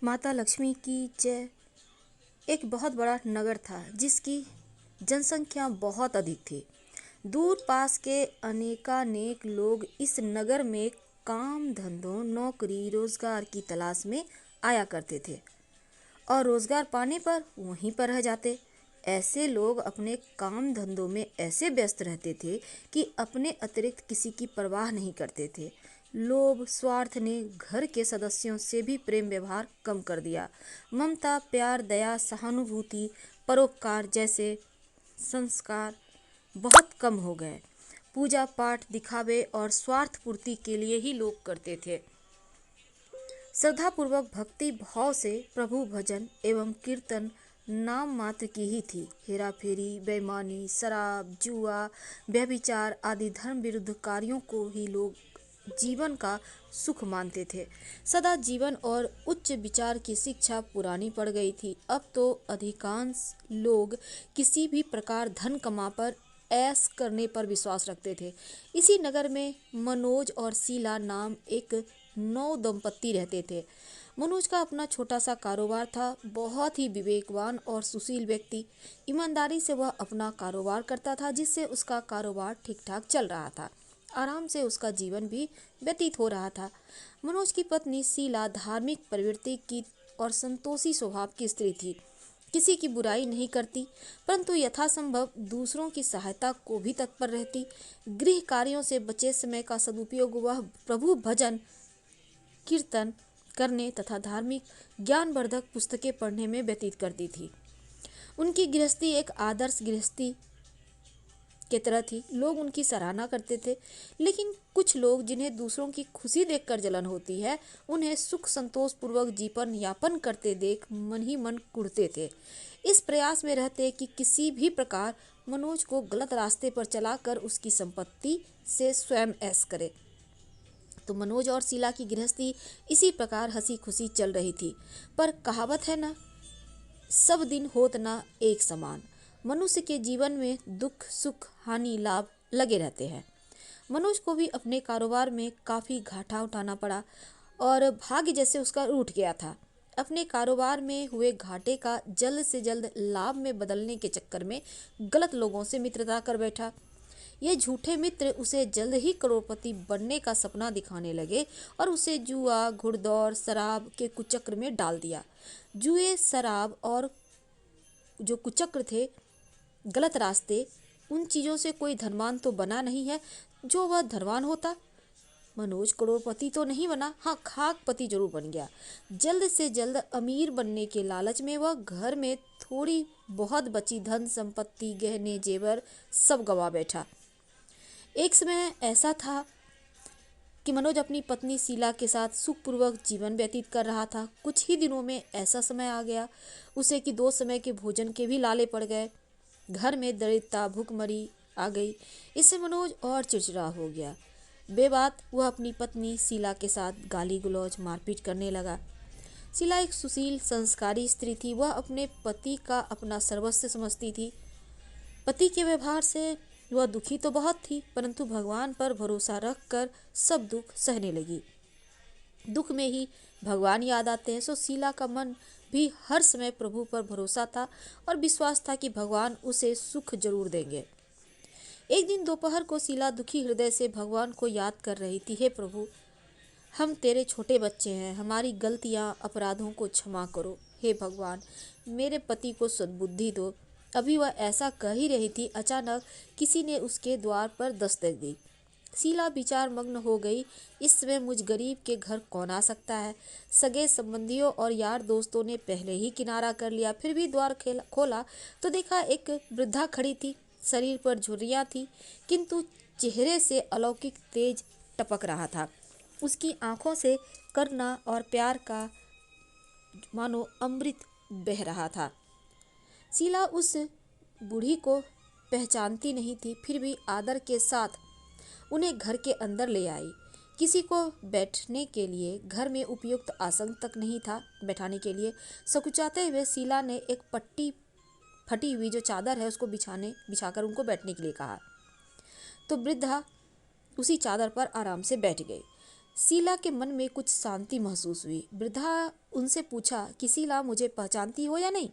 माता लक्ष्मी की जय। एक बहुत बड़ा नगर था जिसकी जनसंख्या बहुत अधिक थी। दूर पास के अनेकानेक लोग इस नगर में काम धंधों नौकरी रोजगार की तलाश में आया करते थे और रोजगार पाने पर वहीं पर रह जाते। ऐसे लोग अपने काम धंधों में ऐसे व्यस्त रहते थे कि अपने अतिरिक्त किसी की परवाह नहीं करते थे। लोभ स्वार्थ ने घर के सदस्यों से भी प्रेम व्यवहार कम कर दिया। ममता प्यार दया सहानुभूति परोपकार जैसे संस्कार बहुत कम हो गए। पूजा पाठ दिखावे और स्वार्थ पूर्ति के लिए ही लोग करते थे। श्रद्धापूर्वक भक्ति भाव से प्रभु भजन एवं कीर्तन नाम मात्र की ही थी। हेरा फेरी बेईमानी शराब जुआ व्यभिचार आदि धर्म विरुद्ध कार्यों को ही लोग जीवन का सुख मानते थे। सदा जीवन और उच्च विचार की शिक्षा पुरानी पड़ गई थी। अब तो अधिकांश लोग किसी भी प्रकार धन कमा पर ऐश करने पर विश्वास रखते थे। इसी नगर में मनोज और शीला नाम एक नौ दंपत्ति रहते थे। मनोज का अपना छोटा सा कारोबार था। बहुत ही विवेकवान और सुशील व्यक्ति। ईमानदारी से वह अपना कारोबार करता था जिससे उसका कारोबार ठीक ठाक चल रहा था। आराम से उसका जीवन भी व्यतीत हो रहा था। मनोज की पत्नी शीला धार्मिक प्रवृत्ति की और संतोषी स्वभाव की स्त्री थी। किसी की बुराई नहीं करती परंतु यथासंभव दूसरों की सहायता को भी तत्पर रहती। गृह कार्यों से बचे समय का सदुपयोग वह प्रभु भजन कीर्तन करने तथा धार्मिक ज्ञानवर्धक पुस्तकें पढ़ने में व्यतीत करती थी। उनकी गृहस्थी एक आदर्श गृहस्थी की तरह थी। लोग उनकी सराहना करते थे, लेकिन कुछ लोग जिन्हें दूसरों की खुशी देखकर जलन होती है, उन्हें सुख संतोष पूर्वक जीवन यापन करते देख मन ही मन कुढ़ते थे। इस प्रयास में रहते कि किसी भी प्रकार मनोज को गलत रास्ते पर चलाकर उसकी संपत्ति से स्वयं ऐश करे। तो मनोज और शीला की गृहस्थी इसी प्रकार हंसी खुशी चल रही थी। पर कहावत है ना, सब दिन होत ना एक समान। मनुष्य के जीवन में दुख सुख हानि लाभ लगे रहते हैं। मनोज को भी अपने कारोबार में काफ़ी घाटा उठाना पड़ा और भाग्य जैसे उसका रूठ गया था। अपने कारोबार में हुए घाटे का जल्द से जल्द लाभ में बदलने के चक्कर में गलत लोगों से मित्रता कर बैठा। ये झूठे मित्र उसे जल्द ही करोड़पति बनने का सपना दिखाने लगे और उसे जुआ घुड़दौड़ शराब के कुचक्र में डाल दिया। जुए शराब और जो कुचक्र थे गलत रास्ते, उन चीज़ों से कोई धनवान तो बना नहीं है। जो वह धनवान होता, मनोज करोड़पति तो नहीं बना, हाँ खाकपति जरूर बन गया। जल्द से जल्द अमीर बनने के लालच में वह घर में थोड़ी बहुत बची धन संपत्ति गहने जेवर सब गंवा बैठा। एक समय ऐसा था कि मनोज अपनी पत्नी शीला के साथ सुखपूर्वक जीवन व्यतीत कर रहा था। कुछ ही दिनों में ऐसा समय आ गया उसे कि 2 समय के भोजन के भी लाले पड़ गए। घर में दरिद्रता भूखमरी आ गई। इससे मनोज और चिड़चिड़ा हो गया। बेबात वह अपनी पत्नी शीला के साथ गाली गलौज मारपीट करने लगा। शीला एक सुशील संस्कारी स्त्री थी। वह अपने पति का अपना सर्वस्व समझती थी। पति के व्यवहार से वह दुखी तो बहुत थी, परंतु भगवान पर भरोसा रखकर सब दुख सहने लगी। दुख में ही भगवान याद आते हैं, सो शीला का मन भी हर समय प्रभु पर भरोसा था और विश्वास था कि भगवान उसे सुख जरूर देंगे। एक दिन दोपहर को शीला दुखी हृदय से भगवान को याद कर रही थी। हे प्रभु, हम तेरे छोटे बच्चे हैं, हमारी गलतियां अपराधों को क्षमा करो। हे भगवान, मेरे पति को सद्बुद्धि दो। अभी वह ऐसा कह ही रही थी, अचानक किसी ने उसके द्वार पर दस्तक दी। शीला विचार मग्न हो गई। इस समय मुझ गरीब के घर कौन आ सकता है। सगे संबंधियों और यार दोस्तों ने पहले ही किनारा कर लिया, फिर भी द्वार खोला तो देखा एक वृद्धा खड़ी थी। शरीर पर झुर्रियाँ थी, किंतु चेहरे से अलौकिक तेज टपक रहा था। उसकी आंखों से करुणा और प्यार का मानो अमृत बह रहा था। शीला उस बूढ़ी को पहचानती नहीं थी, फिर भी आदर के साथ उन्हें घर के अंदर ले आई। किसी को बैठने के लिए घर में उपयुक्त आसन तक नहीं था बैठाने के लिए। सकुचाते हुए शीला ने एक पट्टी फटी हुई जो चादर है उसको बिछाकर उनको बैठने के लिए कहा, तो वृद्धा उसी चादर पर आराम से बैठ गई। शीला के मन में कुछ शांति महसूस हुई। वृद्धा उनसे पूछा कि शीला, मुझे पहचानती हो या नहीं?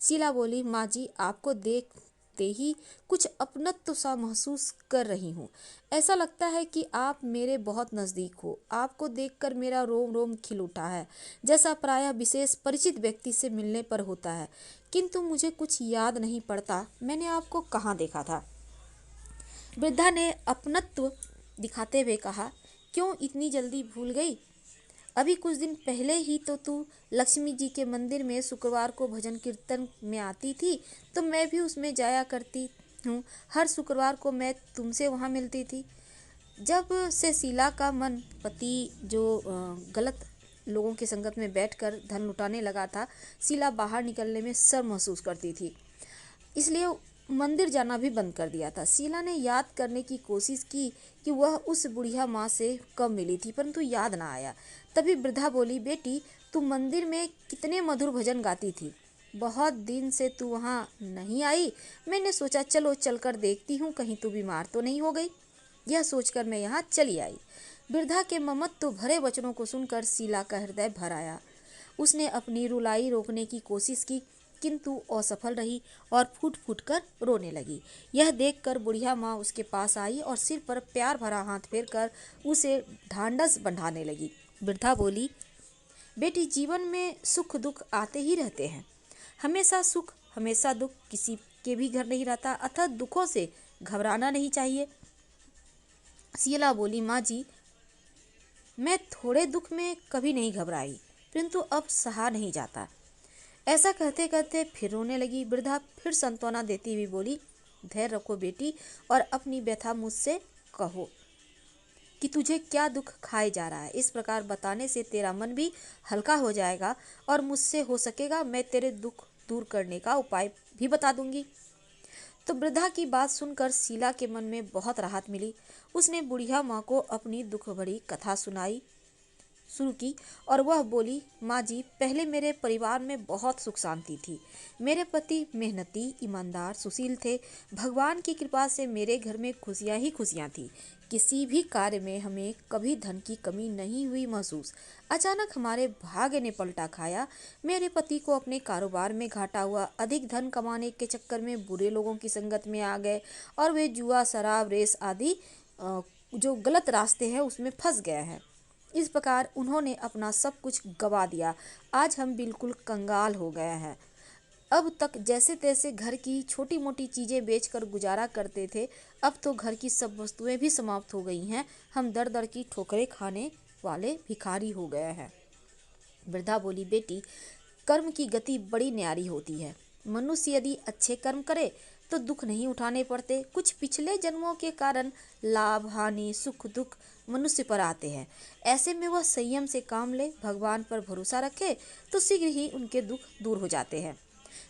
शीला बोली, माँ जी, आपको देखते ही कुछ अपनत्व सा महसूस कर रही हूँ। ऐसा लगता है कि आप मेरे बहुत नज़दीक हो। आपको देखकर मेरा रोम रोम खिल उठा है, जैसा प्रायः विशेष परिचित व्यक्ति से मिलने पर होता है। किंतु मुझे कुछ याद नहीं पड़ता मैंने आपको कहाँ देखा था। वृद्धा ने अपनत्व दिखाते हुए कहा, क्यों इतनी जल्दी भूल गई? अभी कुछ दिन पहले ही तो तू लक्ष्मी जी के मंदिर में शुक्रवार को भजन कीर्तन में आती थी, तो मैं भी उसमें जाया करती हूँ। हर शुक्रवार को मैं तुमसे वहाँ मिलती थी। जब से शीला का मन पति जो गलत लोगों की संगत में बैठकर धन लुटाने लगा था, शीला बाहर निकलने में शर्म महसूस करती थी, इसलिए मंदिर जाना भी बंद कर दिया था। शीला ने याद करने की कोशिश की कि वह उस बुढ़िया माँ से कब मिली थी, परंतु याद ना आया। तभी वृद्धा बोली, बेटी, तू मंदिर में कितने मधुर भजन गाती थी। बहुत दिन से तू वहाँ नहीं आई। मैंने सोचा चलो चलकर देखती हूँ, कहीं तू बीमार तो नहीं हो गई। यह सोचकर मैं यहाँ चली आई। वृद्धा के ममत्व भरे वचनों को सुनकर शीला का हृदय भर आया। उसने अपनी रुलाई रोकने की कोशिश की, किंतु असफल रही और फूट फूट कर रोने लगी। यह देखकर बुढ़िया माँ उसके पास आई और सिर पर प्यार भरा हाथ फेर कर उसे ढांढस बंधाने लगी। वृद्धा बोली, बेटी, जीवन में सुख दुख आते ही रहते हैं। हमेशा सुख हमेशा दुख किसी के भी घर नहीं रहता, अतः दुखों से घबराना नहीं चाहिए। शीला बोली, माँ जी, मैं थोड़े दुख में कभी नहीं घबराई, परंतु अब सहा नहीं जाता। ऐसा कहते कहते फिर रोने लगी। वृद्धा फिर सांत्वना देती हुई बोली, धैर्य रखो बेटी, और अपनी व्यथा मुझसे कहो कि तुझे क्या दुख खाए जा रहा है। इस प्रकार बताने से तेरा मन भी हल्का हो जाएगा और मुझसे हो सकेगा मैं तेरे दुख दूर करने का उपाय भी बता दूंगी। तो वृद्धा की बात सुनकर शीला के मन में बहुत राहत मिली। उसने बुढ़िया माँ को अपनी दुख भरी कथा सुनाई शुरू की और वह बोली, माँ जी, पहले मेरे परिवार में बहुत सुख शांति थी। मेरे पति मेहनती, ईमानदार, सुशील थे। भगवान की कृपा से मेरे घर में खुशियाँ ही खुशियाँ थी। किसी भी कार्य में हमें कभी धन की कमी नहीं हुई महसूस। अचानक हमारे भाग्य ने पलटा खाया। मेरे पति को अपने कारोबार में घाटा हुआ। अधिक धन कमाने के चक्कर में बुरे लोगों की संगत में आ गए और वे जुआ, शराब, रेस आदि जो गलत रास्ते हैं उसमें फंस गए हैं। इस प्रकार उन्होंने अपना सब कुछ गवा दिया। आज हम बिल्कुल कंगाल हो गए हैं। अब तक जैसे तैसे घर की छोटी मोटी चीज़ें बेचकर गुजारा करते थे, अब तो घर की सब वस्तुएं भी समाप्त हो गई हैं। हम दर दर की ठोकरें खाने वाले भिखारी हो गए हैं। वृद्धा बोली, बेटी, कर्म की गति बड़ी न्यारी होती है। मनुष्य यदि अच्छे कर्म करे तो दुख नहीं उठाने पड़ते। कुछ पिछले जन्मों के कारण लाभ, हानि, सुख, दुख मनुष्य पर आते हैं। ऐसे में वह संयम से काम ले, भगवान पर भरोसा रखे तो शीघ्र ही उनके दुख दूर हो जाते हैं।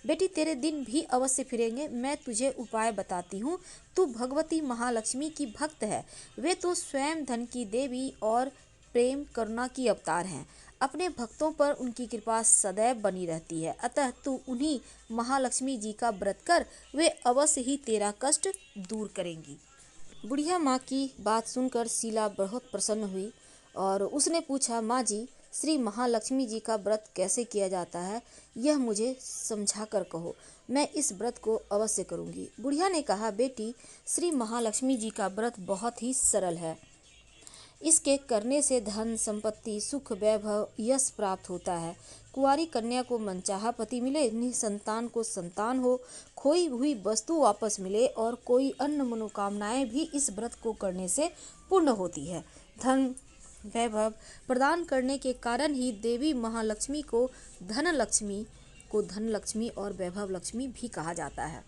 बेटी, तेरे दिन भी अवश्य फिरेंगे। मैं तुझे उपाय बताती हूँ। तू भगवती महालक्ष्मी की भक्त है। वे तो स्वयं धन की देवी और प्रेम करुणा की अवतार हैं। अपने भक्तों पर उनकी कृपा सदैव बनी रहती है। अतः तू उन्हीं महालक्ष्मी जी का व्रत कर, वे अवश्य ही तेरा कष्ट दूर करेंगी। बुढ़िया माँ की बात सुनकर शीला बहुत प्रसन्न हुई और उसने पूछा, माँ जी, श्री महालक्ष्मी जी का व्रत कैसे किया जाता है, यह मुझे समझा कर कहो। मैं इस व्रत को अवश्य करूँगी। बुढ़िया ने कहा, बेटी, श्री महालक्ष्मी जी का व्रत बहुत ही सरल है। इसके करने से धन संपत्ति, सुख, वैभव, यश प्राप्त होता है। कुंवारी कन्या को मनचाहा पति मिले, निसंतान को संतान हो, खोई हुई वस्तु वापस मिले और कोई अन्य मनोकामनाएं भी इस व्रत को करने से पूर्ण होती है। धन वैभव प्रदान करने के कारण ही देवी महालक्ष्मी को धन लक्ष्मी और वैभव लक्ष्मी भी कहा जाता है।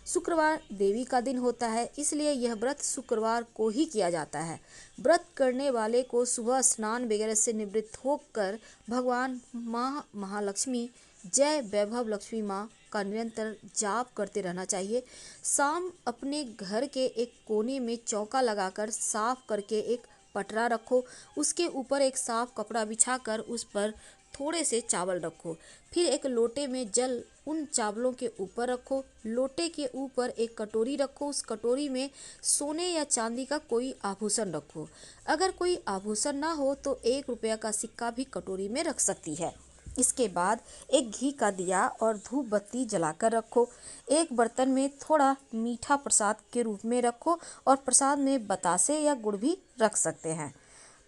शुक्रवार देवी का दिन होता है, इसलिए यह व्रत शुक्रवार को ही किया जाता है। व्रत करने वाले को सुबह स्नान वगैरह से निवृत्त होकर भगवान माँ महालक्ष्मी, जय वैभव लक्ष्मी माँ का निरंतर जाप करते रहना चाहिए। शाम अपने घर के एक कोने में चौका लगाकर साफ करके एक पटरा रखो, उसके ऊपर एक साफ कपड़ा बिछाकर उस पर थोड़े से चावल रखो। फिर एक लोटे में जल उन चावलों के ऊपर रखो। लोटे के ऊपर एक कटोरी रखो, उस कटोरी में सोने या चांदी का कोई आभूषण रखो। अगर कोई आभूषण ना हो तो 1 रुपया का सिक्का भी कटोरी में रख सकती है। इसके बाद एक घी का दिया और धूप बत्ती जलाकर रखो। एक बर्तन में थोड़ा मीठा प्रसाद के रूप में रखो और प्रसाद में बतासे या गुड़ भी रख सकते हैं।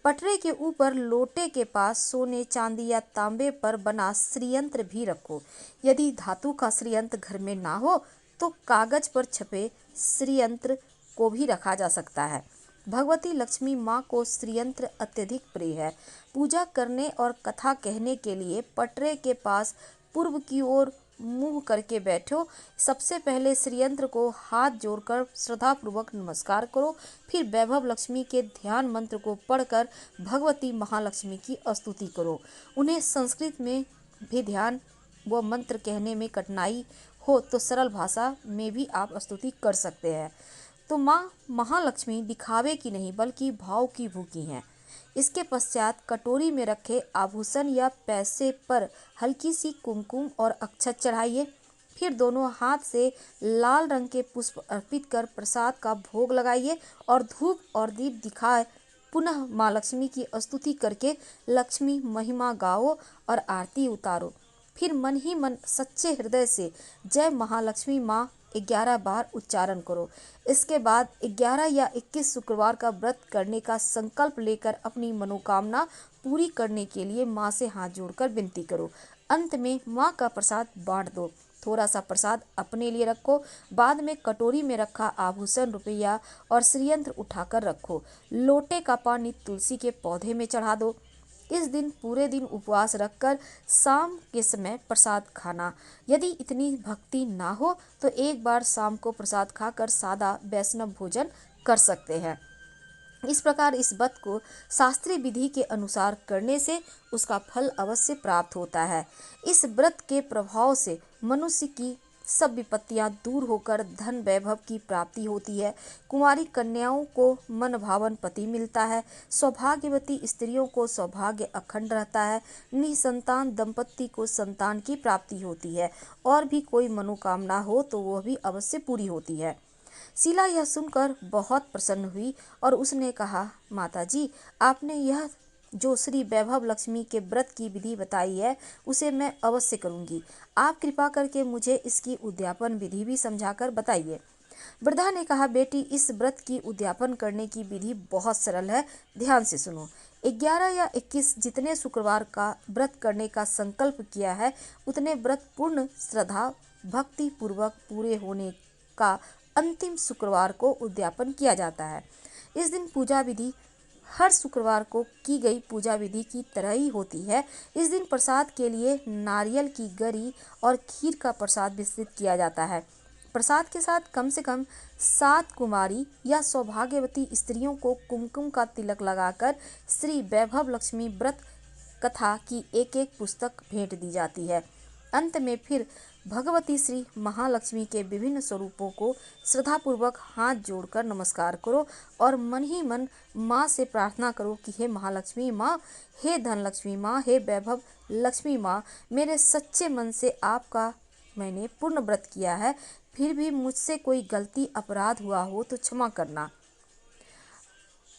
पटरे के ऊपर लोटे के पास सोने, चांदी या तांबे पर बना श्रीयंत्र भी रखो। यदि धातु का श्रीयंत्र घर में ना हो तो कागज पर छपे श्रीयंत्र को भी रखा जा सकता है। भगवती लक्ष्मी माँ को श्रीयंत्र अत्यधिक प्रिय है। पूजा करने और कथा कहने के लिए पटरे के पास पूर्व की ओर मुंह करके बैठो। सबसे पहले श्रीयंत्र को हाथ जोड़कर श्रद्धापूर्वक नमस्कार करो। फिर वैभव लक्ष्मी के ध्यान मंत्र को पढ़कर भगवती महालक्ष्मी की स्तुति करो। उन्हें संस्कृत में भी ध्यान व मंत्र कहने में कठिनाई हो तो सरल भाषा में भी आप स्तुति कर सकते हैं। तो माँ महालक्ष्मी दिखावे की नहीं बल्कि भाव की भूखी हैं। इसके पश्चात कटोरी में रखे आभूषण या पैसे पर हल्की सी कुमकुम और अक्षत चढ़ाइए। फिर दोनों हाथ से लाल रंग के पुष्प अर्पित कर प्रसाद का भोग लगाइए और धूप और दीप दिखाए पुनः माँ लक्ष्मी की स्तुति करके लक्ष्मी महिमा गाओ और आरती उतारो। फिर मन ही मन सच्चे हृदय से जय महालक्ष्मी माँ 11 बार उच्चारण करो। इसके बाद 11 या 21 शुक्रवार का व्रत करने का संकल्प लेकर अपनी मनोकामना पूरी करने के लिए माँ से हाथ जोड़कर विनती करो। अंत में माँ का प्रसाद बांट दो। थोड़ा सा प्रसाद अपने लिए रखो। बाद में कटोरी में रखा आभूषण, रुपया और श्रीयंत्र उठाकर रखो। लोटे का पानी तुलसी के पौधे में चढ़ा दो। इस दिन पूरे दिन उपवास रखकर शाम के समय प्रसाद खाना। यदि इतनी भक्ति ना हो तो एक बार शाम को प्रसाद खाकर सादा वैष्णव भोजन कर सकते हैं। इस प्रकार इस व्रत को शास्त्रीय विधि के अनुसार करने से उसका फल अवश्य प्राप्त होता है। इस व्रत के प्रभाव से मनुष्य की सब विपत्तियां दूर होकर धन वैभव की प्राप्ति होती है। कुंवारी कन्याओं को मन भावन पति मिलता है। सौभाग्यवती स्त्रियों को सौभाग्य अखंड रहता है। निसंतान दंपत्ति को संतान की प्राप्ति होती है और भी कोई मनोकामना हो तो वह भी अवश्य पूरी होती है। शीला यह सुनकर बहुत प्रसन्न हुई और उसने कहा, माता जी, आपने यह जो श्री वैभव लक्ष्मी के व्रत की विधि बताई है उसे मैं अवश्य करूंगी। आप कृपा करके मुझे इसकी उद्यापन विधि भी समझाकर बताइए। वृद्धा ने कहा, बेटी, इस व्रत की उद्यापन करने की विधि बहुत सरल है, ध्यान से सुनो। 11 या 21 जितने शुक्रवार का व्रत करने का संकल्प किया है उतने व्रत पूर्ण श्रद्धा भक्ति पूर्वक पूरे होने का अंतिम शुक्रवार को उद्यापन किया जाता है। इस दिन पूजा विधि हर शुक्रवार को की गई पूजा विधि की तरह ही होती है। इस दिन प्रसाद के लिए नारियल की गरी और खीर का प्रसाद वितरित किया जाता है। प्रसाद के साथ कम से कम 7 कुमारी या सौभाग्यवती स्त्रियों को कुमकुम का तिलक लगाकर श्री वैभव लक्ष्मी व्रत कथा की एक पुस्तक भेंट दी जाती है। अंत में फिर भगवती श्री महालक्ष्मी के विभिन्न स्वरूपों को श्रद्धापूर्वक हाथ जोड़कर नमस्कार करो और मन ही मन माँ से प्रार्थना करो कि हे महालक्ष्मी माँ, हे धनलक्ष्मी माँ, हे वैभव लक्ष्मी माँ, मेरे सच्चे मन से आपका मैंने पूर्ण व्रत किया है। फिर भी मुझसे कोई गलती अपराध हुआ हो तो क्षमा करना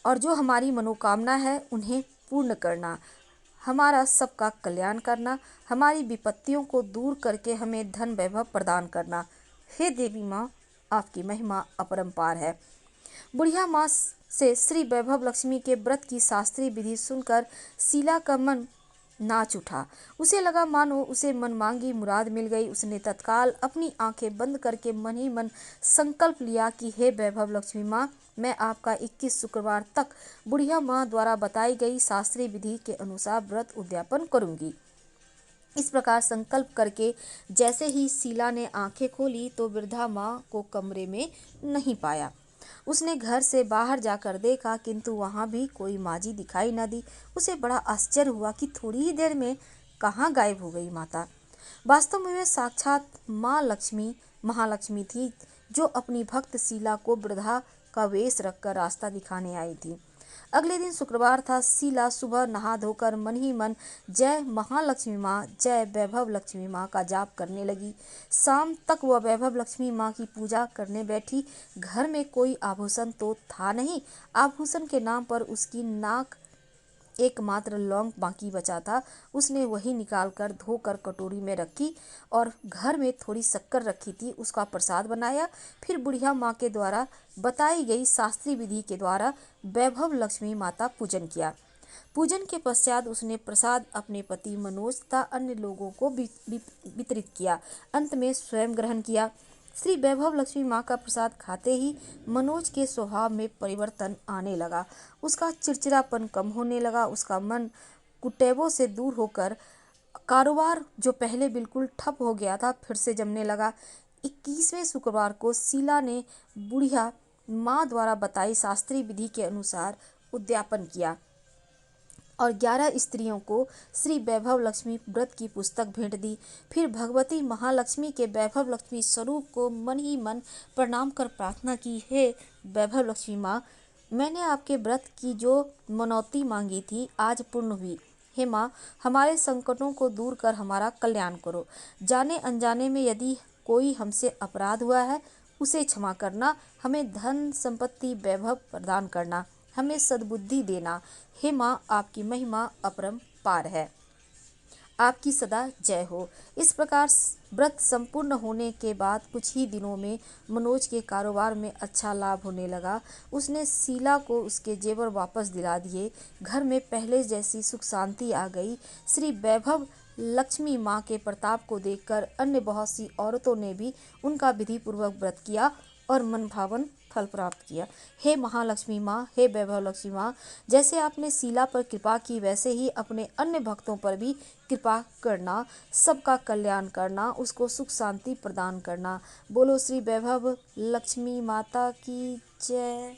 और जो हमारी मनोकामना है उन्हें पूर्ण करना, हमारा सबका कल्याण करना, हमारी विपत्तियों को दूर करके हमें धन वैभव प्रदान करना। हे देवी माँ, आपकी महिमा अपरंपार है। बुढ़िया माँ से श्री वैभव लक्ष्मी के व्रत की शास्त्रीय विधि सुनकर शीला का मन नाच उठा। उसे लगा मानो उसे मनमांगी मुराद मिल गई। उसने तत्काल अपनी आंखें बंद करके मन ही मन संकल्प लिया कि हे वैभव लक्ष्मी माँ, मैं आपका 21 शुक्रवार तक बुढ़िया माँ द्वारा बताई गई शास्त्रीय विधि के अनुसार व्रत उद्यापन करूंगी। इस प्रकार संकल्प करके जैसे ही शीला ने आंखें खोली तो वृद्धा माँ को कमरे में नहीं पाया। उसने घर से बाहर जाकर देखा किंतु वहाँ भी कोई माजी दिखाई न दी। उसे बड़ा आश्चर्य हुआ कि थोड़ी ही देर में कहाँ गायब हो गई माता। वास्तव में वे साक्षात माँ लक्ष्मी महालक्ष्मी थी जो अपनी भक्त शीला को वृद्धा का वेश रखकर रास्ता दिखाने आई थी। अगले दिन शुक्रवार था। शीला सुबह नहा धोकर मन ही मन जय महालक्ष्मी माँ, जय वैभव लक्ष्मी माँ का जाप करने लगी। शाम तक वह वैभव लक्ष्मी माँ की पूजा करने बैठी। घर में कोई आभूषण तो था नहीं। आभूषण के नाम पर उसकी नाक एकमात्र लौंग बाकी बचा था। उसने वही निकालकर धोकर कटोरी में रखी और घर में थोड़ी शक्कर रखी थी, उसका प्रसाद बनाया। फिर बुढ़िया माँ के द्वारा बताई गई शास्त्रीय विधि के द्वारा वैभव लक्ष्मी माता पूजन किया। पूजन के पश्चात उसने प्रसाद अपने पति मनोज तथा अन्य लोगों को वितरित किया। अंत में स्वयं ग्रहण किया। श्री वैभव लक्ष्मी माँ का प्रसाद खाते ही मनोज के स्वभाव में परिवर्तन आने लगा। उसका चिड़चिड़ापन कम होने लगा। उसका मन कुटैबों से दूर होकर कारोबार जो पहले बिल्कुल ठप हो गया था फिर से जमने लगा। 21वें शुक्रवार को शीला ने बुढ़िया माँ द्वारा बताई शास्त्रीय विधि के अनुसार उद्यापन किया और 11 स्त्रियों को श्री वैभव लक्ष्मी व्रत की पुस्तक भेंट दी। फिर भगवती महालक्ष्मी के वैभव लक्ष्मी स्वरूप को मन ही मन प्रणाम कर प्रार्थना की, हे वैभव लक्ष्मी माँ, मैंने आपके व्रत की जो मनौती मांगी थी आज पूर्ण हुई। हे माँ, हमारे संकटों को दूर कर हमारा कल्याण करो। जाने अनजाने में यदि कोई हमसे अपराध हुआ है उसे क्षमा करना। हमें धन संपत्ति वैभव प्रदान करना। हमें सद्बुद्धि देना। हे माँ, आपकी महिमा अपरंपार है। आपकी सदा जय हो। इस प्रकार व्रत संपूर्ण होने के बाद कुछ ही दिनों में मनोज के कारोबार में अच्छा लाभ होने लगा। उसने शीला को उसके जेवर वापस दिला दिए। घर में पहले जैसी सुख शांति आ गई। श्री वैभव लक्ष्मी माँ के प्रताप को देखकर अन्य बहुत सी औरतों ने भी उनका विधि पूर्वक व्रत किया और मनभावन फल प्राप्त किया। हे महालक्ष्मी माँ, हे वैभव लक्ष्मी माँ, जैसे आपने शीला पर कृपा की वैसे ही अपने अन्य भक्तों पर भी कृपा करना, सबका कल्याण करना, उसको सुख शांति प्रदान करना। बोलो श्री वैभव लक्ष्मी माता की जय।